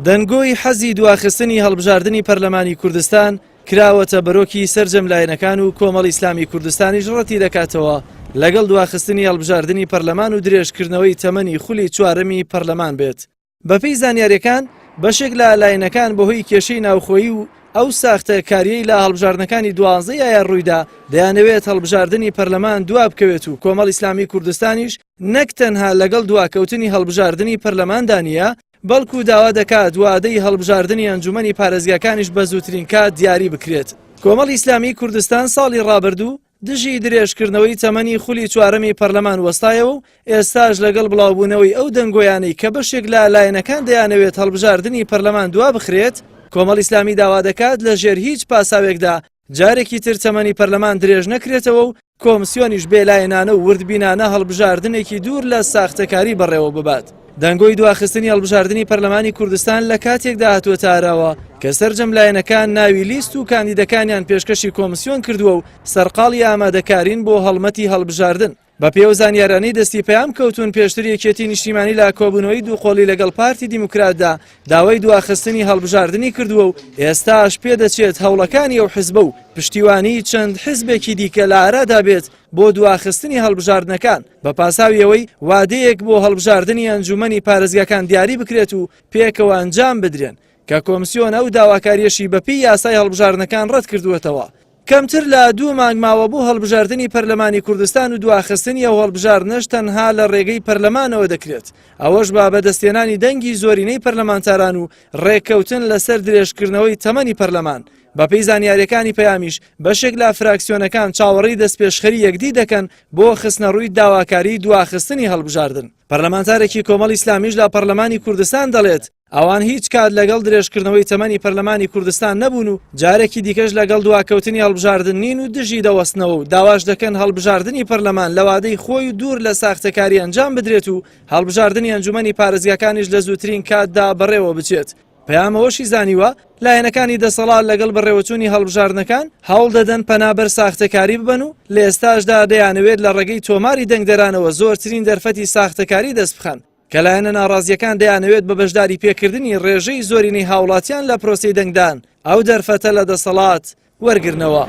دەنگۆی حەزی دواخستنی هەڵبژاردننی پەرلەمانی کوردستان کراوەتە بەرۆکی سەرجەم لایەنەکان و کۆمەڵی ئیسلامی کوردستانی ڕەتی دەکاتەوە لەگەڵ دواخستنی هەڵبژاردننی پەرلەمان و درێژکردنەوەی تەمەنی خولی چوارەمی پەرلەمان بێت. بەپێی زانیاریەکان بەشێک لە لایەنەکان بەهۆی کێشەی ناوخۆیی و ئەو ساختە کاریەی لە هەڵبژاردنەکانی 12 یان ڕوویدا دەیانەوێت هەڵبژاردننی پەرلەمان دووا بکەوێت و کۆمەڵی ئیسلامی کوردستانیش نەک تەنها لەگەڵ دواکەوتنی هەڵبژاردننی پەرلەماندانە بەڵکو داوا دەکات وعدەی هەڵبژاردننی ئەنجومەنی پارێزگاکانیش بە زووترین کات دیاری بکرێت. کۆمەڵی ئیسلامی کوردستان ساڵی ڕابردوو دژی درێژکردنەوەی تەمەنی خولی چوارەمی پەرلەمان وەستایەوە و ئێستاش لەگەڵ بڵاوبوونەوەی ئەو دەنگۆیانەی کە بەشێک لە لایەنەکان دەیانەوێت هەڵبژاردننی پەرلەمان دوا بخرێت، کۆمەڵی ئیسلامی داوا دەکات لە ژێر هیچ پاساوێکدا جارێکی تر تەمەنی پەرلەمان درێژ نەکرێتەوە و کۆمسیۆنیش بێلایەنانە و وردبینانە هەڵبژاردنێکی دوور لە ساختەکاری بەڕێوە ببات. دەنگۆی دواخستنی هەڵبژاردننی پەرلەمانی کوردستان لە کاتێکدا هاتووەتە ئاراوە کە سەرجەم لایەنەکان ناوی لیست و کاندیدەکانیان پێشکەشی کۆمسیۆن کردووە و سەرقاڵی ئامادەکارین بۆ هەڵمەتی هەڵبژاردن. بە پێو زانیارانەی دەستی پەیام کەوتون پێشتر یەکێتی نیشتیمانی لە کۆبوونەوەی دووقۆڵی لەگەڵ پارتی دیموکراتدا داوای دواخستنی هەڵبژاردننی کردووە و ئێستاش پێدەچێت هەوڵەکانی ئەو حزبە و پشتیوانی چەند حزبێکی دیکە لە ئارادا بێت بۆ دواخستنی هەڵبژاردنەکان بە پاساویەوەی وادەیەک بۆ هەڵبژاردننی ئەنجومەنی پارێزگاکان دیاری بکرێت و پێکەوە ئەنجام بدرێن کە کۆمسیۆن ئەو داواکاریەشی بەپی یاسای هەڵبژاردنەکان ڕەت کردووەتەوە. کەمتر لە 2 مانگ ماوە بۆ هەڵبژاردننی پەرلەمانی کوردستان و دواخستنی ئەو هەڵبژاردنەش تەنها لە ڕێگەی پەرلەمانەوە دەکرێت. ئەوەش با بەدەستێنانی دەنگی زۆرینەی پەرلەمانتاران و ڕێککەوتن لەسەر درێژکردنەوەی تەمەنی پەرلەمان. بەپێی زانیاریەکانی پەیامیش بەشێک لە فراکسیۆنەکان چاوەڕێی دەستپێشخەری یەکدی دەکەن بۆ خستنەڕووی داواکاری دواخستنی هەڵبژاردن. پەرلەمانتارێکی کۆمەڵی ئیسلامیش لە پەرلەمانی کوردستان دەڵێت ئەوان هیچ کات لەگەڵ درێژکردنەوەی تەمەنی پەرلەمانی کوردستان نەبوون و جارێکی دیکەش لەگەڵ دواکەوتنی هەڵبژاردن نین و دژی دەوەستنەوە و داواش دەکەن هەڵبژاردننی پەرلەمان لە وادەی خۆی و دوور لە ساختەکاری ئەنجام بدرێت و هەڵبژاردننی ئەنجومەنی پارێزگاکانیش لە زووترین کاتدا بەڕێوە بچێت. پەیامەوەشی زانیوە لایەنەکانی دەسەڵات لەگەڵ بەڕێوەچوونی هەڵبژاردنەکان هەوڵ دەدەن پەنابەر ساختەکاری ببن و لە ئێستاشدا دەیانەوێت لە ڕێگەی تۆماری دەنگدەرانەوە زۆرترین دەرفەتی ساختەکاری دەست بخەن کە لایەنە ناڕازیەکان دەیانەوێت بە بەشداری پێکردنی ڕێژەی زۆرینەی هاوڵاتیان لە پرۆسەی دەنگدان ئەو دەرفەتە لە دەسەڵات وەرگرنەوە.